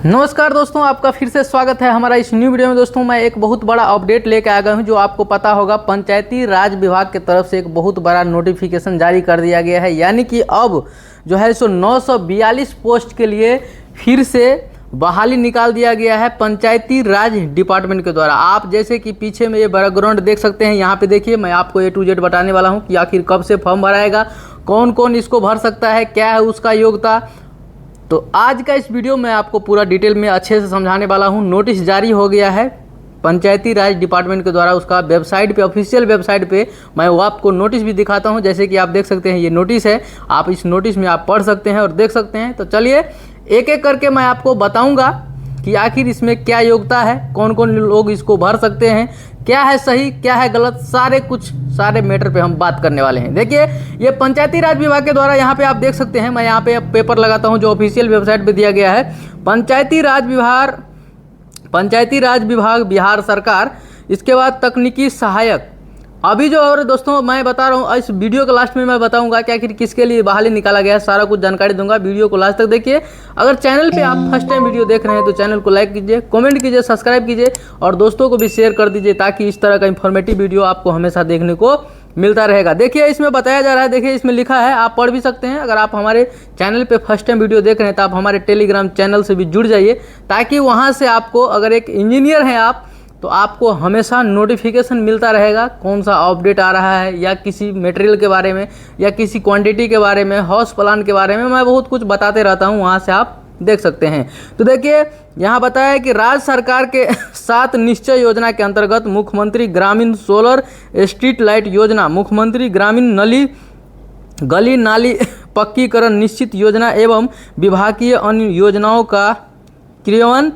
नमस्कार दोस्तों, आपका फिर से स्वागत है हमारा इस न्यू वीडियो में। दोस्तों मैं एक बहुत बड़ा अपडेट लेके आ गया हूं। जो आपको पता होगा, पंचायती राज विभाग की तरफ से एक बहुत बड़ा नोटिफिकेशन जारी कर दिया गया है। यानी कि अब जो है सो 942 पोस्ट के लिए फिर से बहाली निकाल दिया गया है पंचायती राज डिपार्टमेंट के द्वारा। आप जैसे कि पीछे में ये बैकग्राउंड देख सकते हैं, यहाँ पे देखिए मैं आपको A to Z बताने वाला हूँ कि आखिर कब से फॉर्म भराएगा, कौन कौन इसको भर सकता है, क्या है उसका योग्यता। तो आज का इस वीडियो में आपको पूरा डिटेल में अच्छे से समझाने वाला हूं। नोटिस जारी हो गया है पंचायती राज डिपार्टमेंट के द्वारा, उसका वेबसाइट पे, ऑफिशियल वेबसाइट पे मैं वो आपको नोटिस भी दिखाता हूं। जैसे कि आप देख सकते हैं ये नोटिस है, आप इस नोटिस में आप पढ़ सकते हैं और देख सकते हैं। तो चलिए एक एक करके मैं आपको बताऊंगा कि आखिर इसमें क्या योग्यता है, कौन कौन लोग इसको भर सकते हैं, क्या है सही क्या है गलत, सारे मैटर पे हम बात करने वाले हैं। देखिए ये पंचायती राज विभाग के द्वारा यहाँ पे आप देख सकते हैं, मैं यहाँ पे पेपर लगाता हूँ जो ऑफिशियल वेबसाइट पे दिया गया है। पंचायती राज विभाग बिहार सरकार, इसके बाद तकनीकी सहायक। अभी जो और दोस्तों मैं बता रहा हूँ, इस वीडियो के लास्ट में मैं बताऊंगा कि आखिर किसके लिए बहाली निकाला गया है, सारा कुछ जानकारी दूंगा। वीडियो को लास्ट तक देखिए। अगर चैनल पे आप फर्स्ट टाइम वीडियो देख रहे हैं तो चैनल को लाइक कीजिए, कमेंट कीजिए, सब्सक्राइब कीजिए और दोस्तों को भी शेयर कर दीजिए, ताकि इस तरह का इन्फॉर्मेटिव वीडियो आपको हमेशा देखने को मिलता रहेगा। देखिए इसमें बताया जा रहा है, देखिए इसमें लिखा है, आप पढ़ भी सकते हैं। अगर आप हमारे चैनल पे फर्स्ट टाइम वीडियो देख रहे हैं तो आप हमारे टेलीग्राम चैनल से भी जुड़ जाइए, ताकि वहाँ से आपको, अगर एक इंजीनियर हैं आप, तो आपको हमेशा नोटिफिकेशन मिलता रहेगा कौन सा अपडेट आ रहा है, या किसी मटेरियल के बारे में, या किसी क्वांटिटी के बारे में, हाउस प्लान के बारे में मैं बहुत कुछ बताते रहता हूँ, वहाँ से आप देख सकते हैं। तो देखिए यहाँ बताया है कि राज्य सरकार के 7 निश्चय योजना के अंतर्गत मुख्यमंत्री ग्रामीण सोलर स्ट्रीट लाइट योजना, मुख्यमंत्री ग्रामीण गली नाली पक्कीकरण निश्चित योजना एवं विभागीय अन्य योजनाओं का क्रियान्वयन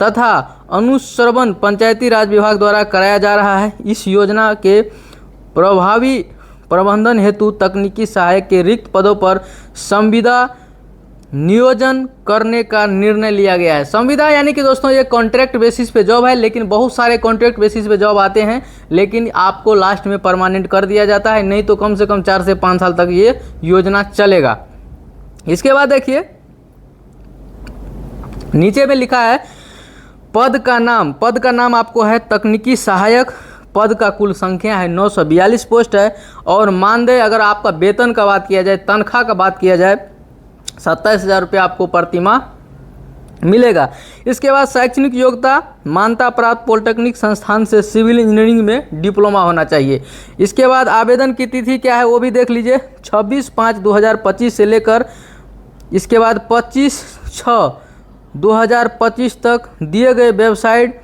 तथा अनुश्रवण पंचायती राज विभाग द्वारा कराया जा रहा है। इस योजना के प्रभावी प्रबंधन हेतु तकनीकी सहायक के रिक्त पदों पर संविदा नियोजन करने का निर्णय लिया गया है। संविदा यानी कि दोस्तों ये कॉन्ट्रैक्ट बेसिस पे जॉब है, लेकिन बहुत सारे कॉन्ट्रैक्ट बेसिस पे जॉब आते हैं, लेकिन आपको लास्ट में परमानेंट कर दिया जाता है, नहीं तो कम से कम 4 से 5 साल तक ये योजना चलेगा। इसके बाद देखिए नीचे में लिखा है पद का नाम आपको है तकनीकी सहायक। पद का कुल संख्या है 942 पोस्ट है। और मानदेय, अगर आपका वेतन का बात किया जाए, तनख्वाह का बात किया जाए, 27,000 रुपये आपको प्रति माह मिलेगा। इसके बाद शैक्षणिक योग्यता, मान्यता प्राप्त पॉलिटेक्निक संस्थान से सिविल इंजीनियरिंग में डिप्लोमा होना चाहिए। इसके बाद आवेदन की तिथि क्या है वो भी देख लीजिए, 26/5/2025 से लेकर इसके बाद 25/6/2025 तक दिए गए वेबसाइट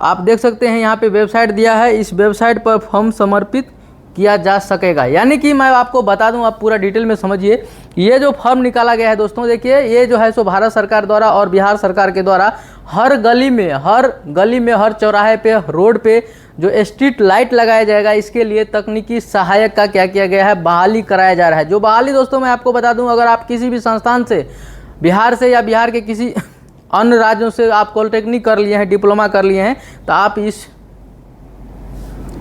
आप देख सकते हैं, यहाँ पे वेबसाइट दिया है, इस वेबसाइट पर फॉर्म समर्पित किया जा सकेगा। यानी कि मैं आपको बता दूं, आप पूरा डिटेल में समझिए। ये जो फॉर्म निकाला गया है दोस्तों, देखिए ये जो है सो भारत सरकार द्वारा और बिहार सरकार के द्वारा हर गली में, हर चौराहे पे, रोड पे जो स्ट्रीट लाइट लगाया जाएगा, इसके लिए तकनीकी सहायक का क्या किया गया है, बहाली कराया जा रहा है। जो बहाली दोस्तों मैं आपको बता दूँ, अगर आप किसी भी संस्थान से, बिहार से या बिहार के किसी अन्य राज्यों से आप पॉलिटेक्निक कर लिए हैं, डिप्लोमा कर लिए हैं, तो आप इस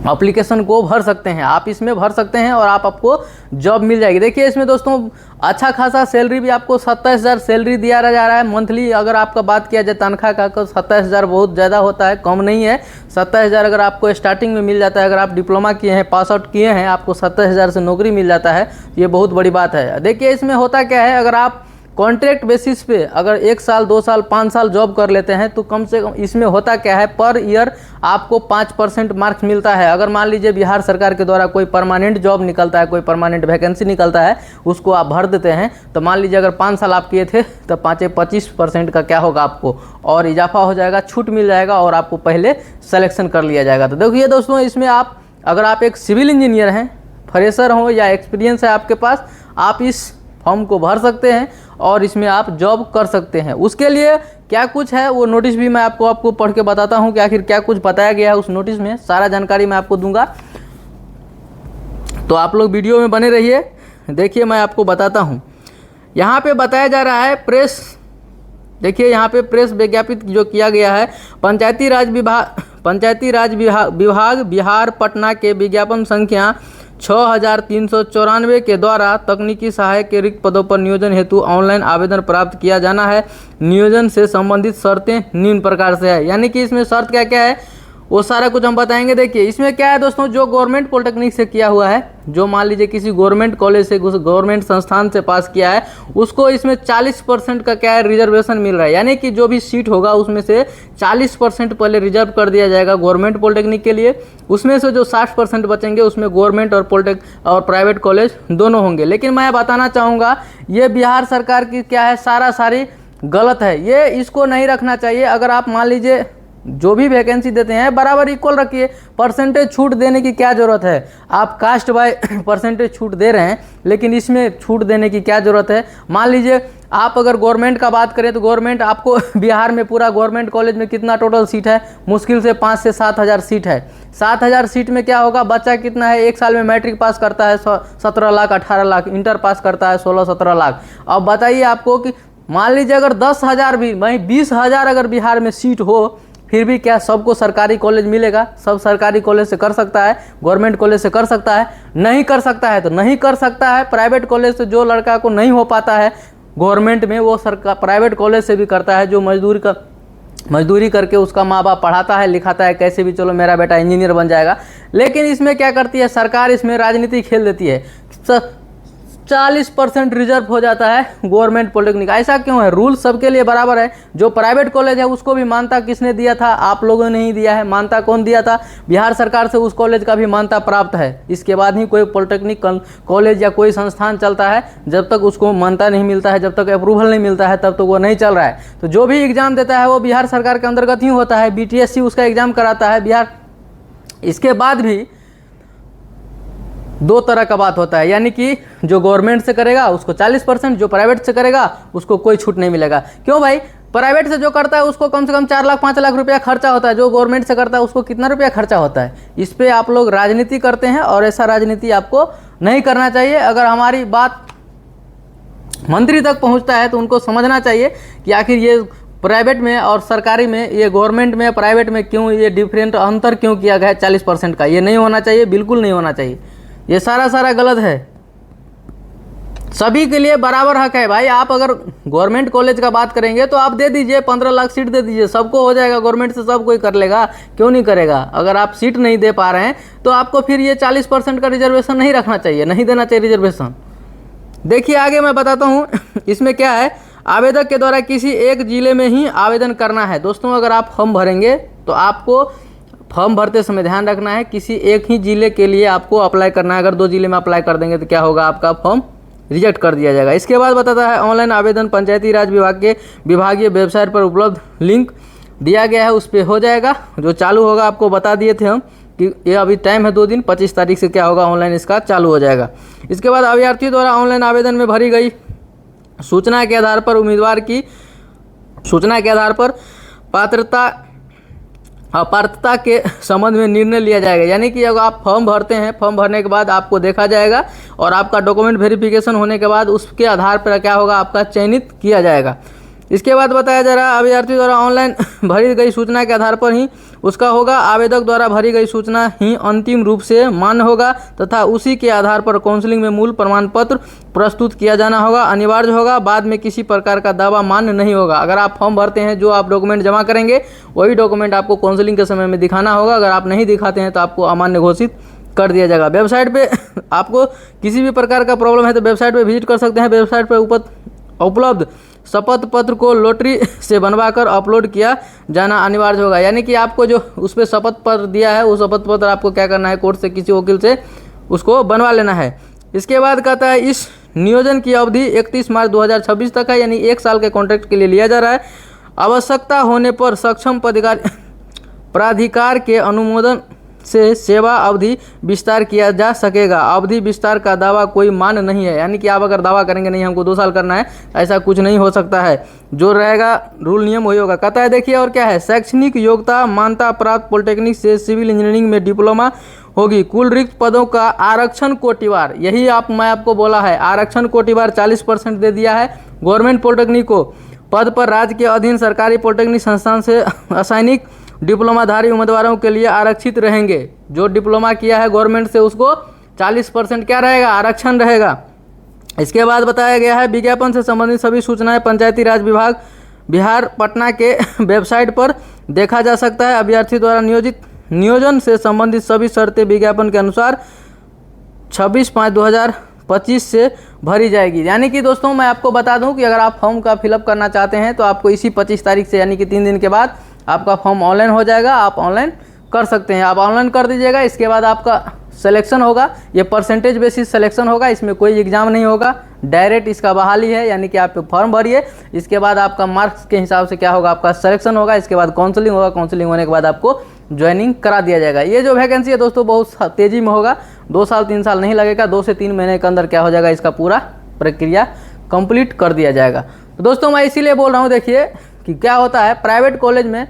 एप्लीकेशन को भर सकते हैं, आप इसमें भर सकते हैं और आपको जॉब मिल जाएगी। देखिए इसमें दोस्तों अच्छा खासा सैलरी भी आपको 27,000 सैलरी दिया जा रहा है मंथली। अगर आपका बात किया जाए तनख्वाह का, तो 27,000 बहुत ज़्यादा होता है, कम नहीं है। 27,000 अगर आपको स्टार्टिंग में मिल जाता है, अगर आप डिप्लोमा किए हैं, पास आउट किए हैं, आपको 27,000 से नौकरी मिल जाता है, ये बहुत बड़ी बात है। देखिए इसमें होता क्या है, अगर आप कॉन्ट्रैक्ट बेसिस पे अगर 1 साल 2 साल 5 साल जॉब कर लेते हैं, तो कम से कम इसमें होता क्या है, पर ईयर आपको 5% मार्क्स मिलता है। अगर मान लीजिए बिहार सरकार के द्वारा कोई परमानेंट जॉब निकलता है, कोई परमानेंट वैकेंसी निकलता है, उसको आप भर देते हैं, तो मान लीजिए अगर 5 साल आप किए थे, तो 25% का क्या होगा, आपको और इजाफा हो जाएगा, छूट मिल जाएगा और आपको पहले सेलेक्शन कर लिया जाएगा। तो देखिए दोस्तों, इसमें आप, अगर आप एक सिविल इंजीनियर हैं, फ्रेशर हो या एक्सपीरियंस है आपके पास, आप इस फॉर्म को भर सकते हैं और इसमें आप जॉब कर सकते हैं। उसके लिए क्या कुछ है वो नोटिस भी मैं आपको पढ़ के बताता हूं कि आखिर क्या कुछ बताया गया है उस नोटिस में, सारा जानकारी मैं आपको दूंगा। तो आप लोग वीडियो में बने रहिए। देखिए मैं आपको बताता हूं, यहाँ पे बताया जा रहा है प्रेस, देखिए यहाँ पे प्रेस विज्ञापित जो किया गया है, पंचायती राज विभाग बिहार पटना के विज्ञापन संख्या 6,394 के द्वारा तकनीकी सहायक के रिक्त पदों पर नियोजन हेतु ऑनलाइन आवेदन प्राप्त किया जाना है। नियोजन से संबंधित शर्तें निम्न प्रकार से है, यानी कि इसमें शर्त क्या क्या है वो सारा कुछ हम बताएंगे। देखिए इसमें क्या है दोस्तों, जो गवर्नमेंट पॉलिटेक्निक से किया हुआ है, जो मान लीजिए किसी गवर्नमेंट कॉलेज से गवर्नमेंट संस्थान से पास किया है, उसको इसमें 40% का क्या है रिजर्वेशन मिल रहा है, यानी कि जो भी सीट होगा उसमें से 40% पहले रिजर्व कर दिया जाएगा गवर्नमेंट पॉलिटेक्निक के लिए। उसमें से जो 60% बचेंगे उसमें गवर्नमेंट और प्राइवेट कॉलेज दोनों होंगे। लेकिन मैं बताना चाहूँगा ये बिहार सरकार की क्या है सारी गलत है, ये इसको नहीं रखना चाहिए। अगर आप मान लीजिए जो भी वैकेंसी देते हैं बराबर इक्वल रखिए, परसेंटेज छूट देने की क्या ज़रूरत है। आप कास्ट बाय परसेंटेज छूट दे रहे हैं, लेकिन इसमें छूट देने की क्या ज़रूरत है। मान लीजिए आप अगर गवर्नमेंट का बात करें तो गवर्नमेंट आपको बिहार में पूरा गवर्नमेंट कॉलेज में कितना टोटल सीट है, मुश्किल से 5 से 7 हज़ार सीट है। 7 हज़ार सीट में क्या होगा, बच्चा कितना है, एक साल में मैट्रिक पास करता है 17 लाख 18 लाख, इंटर पास करता है 16-17 लाख। अब बताइए आपको कि मान लीजिए अगर 10,000 भी वहीं 20,000 अगर बिहार में सीट हो, फिर भी क्या सबको सरकारी कॉलेज मिलेगा? सब सरकारी कॉलेज से कर सकता है, गवर्नमेंट कॉलेज से कर सकता है? नहीं कर सकता है। तो नहीं कर सकता है, प्राइवेट कॉलेज से जो लड़का को नहीं हो पाता है गवर्नमेंट में, वो सरकार प्राइवेट कॉलेज से भी करता है। जो मजदूरी करके उसका माँ बाप पढ़ाता है लिखाता है, कैसे भी चलो मेरा बेटा इंजीनियर बन जाएगा। लेकिन इसमें क्या करती है सरकार, इसमें राजनीति खेल देती है। 40% रिजर्व हो जाता है गवर्नमेंट पॉलिटेक्निक। ऐसा क्यों है? रूल सबके लिए बराबर है। जो प्राइवेट कॉलेज है उसको भी मान्यता किसने दिया था? आप लोगों ने ही दिया है। मान्यता कौन दिया था? बिहार सरकार से उस कॉलेज का भी मान्यता प्राप्त है। इसके बाद ही कोई पॉलिटेक्निक कॉलेज या कोई संस्थान चलता है। जब तक उसको मान्यता नहीं मिलता है, जब तक अप्रूवल नहीं मिलता है, तब तक वो नहीं चल रहा है। तो जो भी एग्जाम देता है वो बिहार सरकार के अंतर्गत ही होता है। BTSC उसका एग्जाम कराता है बिहार। इसके बाद भी दो तरह का बात होता है, यानी कि जो गवर्नमेंट से करेगा उसको 40%, जो प्राइवेट से करेगा उसको कोई छूट नहीं मिलेगा। क्यों भाई? प्राइवेट से जो करता है उसको कम से कम 4 लाख 5 लाख रुपया खर्चा होता है। जो गवर्नमेंट से करता है उसको कितना रुपया खर्चा होता है? इस पे आप लोग राजनीति करते हैं और ऐसा राजनीति आपको नहीं करना चाहिए। अगर हमारी बात मंत्री तक पहुँचता है तो उनको समझना चाहिए कि आखिर ये प्राइवेट में और सरकारी में, ये गवर्नमेंट में प्राइवेट में क्यों ये डिफरेंट अंतर क्यों किया गया है 40% का। ये नहीं होना चाहिए, बिल्कुल नहीं होना चाहिए। ये सारा गलत है। सभी के लिए बराबर हक है भाई। आप अगर गवर्नमेंट कॉलेज का बात करेंगे तो आप दे दीजिए, 15 लाख सीट दे दीजिए, सबको हो जाएगा। गवर्नमेंट से सब कोई कर लेगा, क्यों नहीं करेगा? अगर आप सीट नहीं दे पा रहे हैं तो आपको फिर ये 40% का रिजर्वेशन नहीं रखना चाहिए, नहीं देना चाहिए रिजर्वेशन। देखिए आगे मैं बताता हूँ इसमें क्या है। आवेदक के द्वारा किसी एक जिले में ही आवेदन करना है। दोस्तों अगर आप फॉर्म भरेंगे तो आपको फॉर्म भरते समय ध्यान रखना है किसी एक ही जिले के लिए आपको अप्लाई करना है। अगर 2 जिले में अप्लाई कर देंगे तो क्या होगा, आपका फॉर्म रिजेक्ट कर दिया जाएगा। इसके बाद बताता है ऑनलाइन आवेदन पंचायती राज विभाग के विभागीय वेबसाइट पर उपलब्ध लिंक दिया गया है, उस पर हो जाएगा। जो चालू होगा आपको बता दिए थे हम कि ये अभी टाइम है 2 दिन, 25 तारीख से क्या होगा ऑनलाइन इसका चालू हो जाएगा। इसके बाद अभ्यर्थी द्वारा ऑनलाइन आवेदन में भरी गई सूचना के आधार पर उम्मीदवार की सूचना के आधार पर अपात्रता के संबंध में निर्णय लिया जाएगा। यानी कि अगर आप फॉर्म भरते हैं, फॉर्म भरने के बाद आपको देखा जाएगा और आपका डॉक्यूमेंट वेरिफिकेशन होने के बाद उसके आधार पर क्या होगा, आपका चयनित किया जाएगा। इसके बाद बताया जा रहा है अभ्यर्थी द्वारा ऑनलाइन भरी गई सूचना के आधार पर ही उसका होगा। आवेदक द्वारा भरी गई सूचना ही अंतिम रूप से मान्य होगा तथा उसी के आधार पर काउंसलिंग में मूल प्रमाण पत्र प्रस्तुत किया जाना होगा, अनिवार्य होगा। बाद में किसी प्रकार का दावा मान्य नहीं होगा। अगर आप फॉर्म भरते हैं, जो आप डॉक्यूमेंट जमा करेंगे वही डॉक्यूमेंट आपको काउंसलिंग के समय में दिखाना होगा। अगर आप नहीं दिखाते हैं तो आपको अमान्य घोषित कर दिया जाएगा। वेबसाइट पे आपको किसी भी प्रकार का प्रॉब्लम है तो वेबसाइट पे विजिट कर सकते हैं। वेबसाइट पे उपलब्ध शपथ पत्र को लॉटरी से बनवाकर अपलोड किया जाना अनिवार्य होगा। यानी कि आपको जो उस पर शपथ पत्र दिया है, वो शपथ पत्र आपको क्या करना है, कोर्ट से किसी वकील से उसको बनवा लेना है। इसके बाद कहता है इस नियोजन की अवधि 31 मार्च 2026 तक है, यानी 1 साल के कॉन्ट्रैक्ट के लिए लिया जा रहा है। आवश्यकता होने पर सक्षम प्राधिकार के अनुमोदन से सेवा अवधि विस्तार किया जा सकेगा। अवधि विस्तार का दावा कोई मान्य नहीं है। यानी कि आप अगर दावा करेंगे नहीं हमको 2 साल करना है, ऐसा कुछ नहीं हो सकता है। जो रहेगा रूल नियम वही होगा। कहता है देखिए और क्या है, शैक्षणिक योग्यता मान्यता प्राप्त पॉलिटेक्निक से सिविल इंजीनियरिंग में डिप्लोमा होगी। कुल रिक्त पदों का आरक्षण कोटिवार, यही मैं आपको बोला है, आरक्षण कोटिवार 40% दे दिया है गवर्नमेंट पॉलिटेक्निक को। पद पर राज्य के अधीन सरकारी पॉलिटेक्निक संस्थान से असैनिक डिप्लोमाधारी उम्मीदवारों के लिए आरक्षित रहेंगे। जो डिप्लोमा किया है गवर्नमेंट से उसको 40% क्या रहेगा, आरक्षण रहेगा। इसके बाद बताया गया है विज्ञापन से संबंधित सभी सूचनाएं पंचायती राज विभाग बिहार पटना के वेबसाइट पर देखा जा सकता है। अभ्यर्थी द्वारा नियोजन से संबंधित सभी शर्तें विज्ञापन के अनुसार 26/5/2025 से भरी जाएगी। यानी कि दोस्तों मैं आपको बता दूं कि अगर आप फॉर्म का फिलअप करना चाहते हैं तो आपको इसी 25 तारीख से यानी कि 3 दिन के बाद आपका फॉर्म ऑनलाइन हो जाएगा, आप ऑनलाइन कर सकते हैं। आप ऑनलाइन कर दीजिएगा, इसके बाद आपका सिलेक्शन होगा, ये परसेंटेज बेसिस सिलेक्शन होगा, इसमें कोई एग्जाम नहीं होगा, डायरेक्ट इसका बहाली है। यानी कि आप फॉर्म भरिए, इसके बाद आपका मार्क्स के हिसाब से क्या होगा, आपका सिलेक्शन होगा, इसके बाद काउंसलिंग होगा, काउंसलिंग होने के बाद आपको ज्वाइनिंग करा दिया जाएगा। ये जो वैकेंसी है दोस्तों बहुत तेज़ी में होगा, 2 साल 3 साल नहीं लगेगा, 2 से 3 महीने के अंदर क्या हो जाएगा, इसका पूरा प्रक्रिया कंप्लीट कर दिया जाएगा। तो दोस्तों मैं इसीलिए बोल रहा हूँ, देखिए कि क्या होता है प्राइवेट कॉलेज में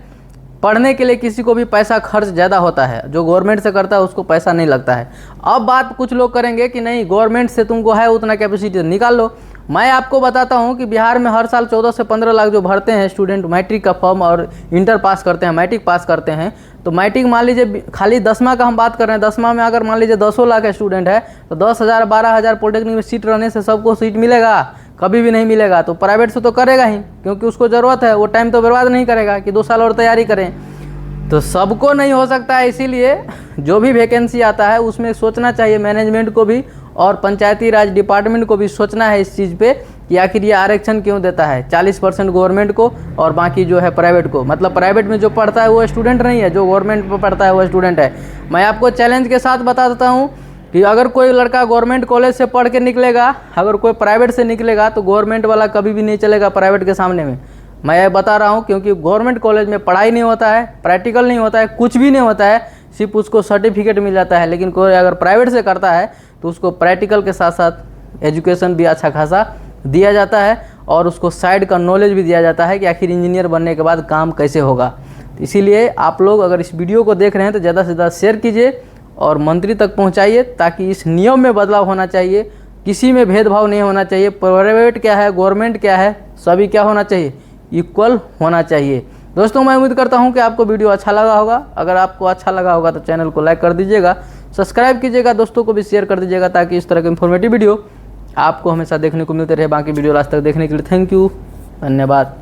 पढ़ने के लिए किसी को भी पैसा खर्च ज़्यादा होता है, जो गवर्नमेंट से करता है उसको पैसा नहीं लगता है। अब बात कुछ लोग करेंगे कि नहीं गवर्नमेंट से तुमको है उतना कैपेसिटी निकाल लो। मैं आपको बताता हूं कि बिहार में हर साल 14 से 15 लाख जो भरते हैं स्टूडेंट मैट्रिक का फॉर्म और इंटर पास करते हैं, मैट्रिक पास करते हैं। तो मैट्रिक मान लीजिए खाली 10वां का हम बात कर रहे हैं, 10वां में अगर मान लीजिए 10 लाख स्टूडेंट है तो 10,000 12,000 पॉलिटेक्निक में सीट रहने से सबको सीट मिलेगा? कभी भी नहीं मिलेगा। तो प्राइवेट से तो करेगा ही, क्योंकि उसको ज़रूरत है, वो टाइम तो बर्बाद नहीं करेगा कि 2 साल और तैयारी करें। तो सबको नहीं हो सकता है, इसीलिए जो भी वैकेंसी आता है उसमें सोचना चाहिए मैनेजमेंट को भी और पंचायती राज डिपार्टमेंट को भी सोचना है इस चीज़ पे कि आखिर ये आरक्षण क्यों देता है 40% गवर्नमेंट को और बाकी जो है प्राइवेट को। मतलब प्राइवेट में जो पढ़ता है वो स्टूडेंट नहीं है, जो गवर्नमेंट में पढ़ता है वो स्टूडेंट है। मैं आपको चैलेंज के साथ बता देता हूँ कि अगर कोई लड़का गवर्नमेंट कॉलेज से पढ़ के निकलेगा, अगर कोई प्राइवेट से निकलेगा तो गवर्नमेंट वाला कभी भी नहीं चलेगा प्राइवेट के सामने में। मैं ये बता रहा हूँ क्योंकि गवर्नमेंट कॉलेज में पढ़ाई नहीं होता है, प्रैक्टिकल नहीं होता है, कुछ भी नहीं होता है, सिर्फ उसको सर्टिफिकेट मिल जाता है। लेकिन कोई अगर प्राइवेट से करता है तो उसको प्रैक्टिकल के साथ साथ एजुकेशन भी अच्छा खासा दिया जाता है और उसको साइड का नॉलेज भी दिया जाता है कि आखिर इंजीनियर बनने के बाद काम कैसे होगा। तो इसीलिए आप लोग अगर इस वीडियो को देख रहे हैं तो ज़्यादा से ज़्यादा शेयर कीजिए और मंत्री तक पहुँचाइए, ताकि इस नियम में बदलाव होना चाहिए, किसी में भेदभाव नहीं होना चाहिए। प्राइवेट क्या है, गवर्नमेंट क्या है, सभी क्या होना चाहिए, इक्वल होना चाहिए। दोस्तों मैं उम्मीद करता हूं कि आपको वीडियो अच्छा लगा होगा। अगर आपको अच्छा लगा होगा तो चैनल को लाइक कर दीजिएगा, सब्सक्राइब कीजिएगा, दोस्तों को भी शेयर कर दीजिएगा, ताकि इस तरह के इन्फॉर्मेटिव वीडियो आपको हमेशा देखने को मिलते रहे। बाकी वीडियो लास्ट तक देखने के लिए थैंक यू, धन्यवाद।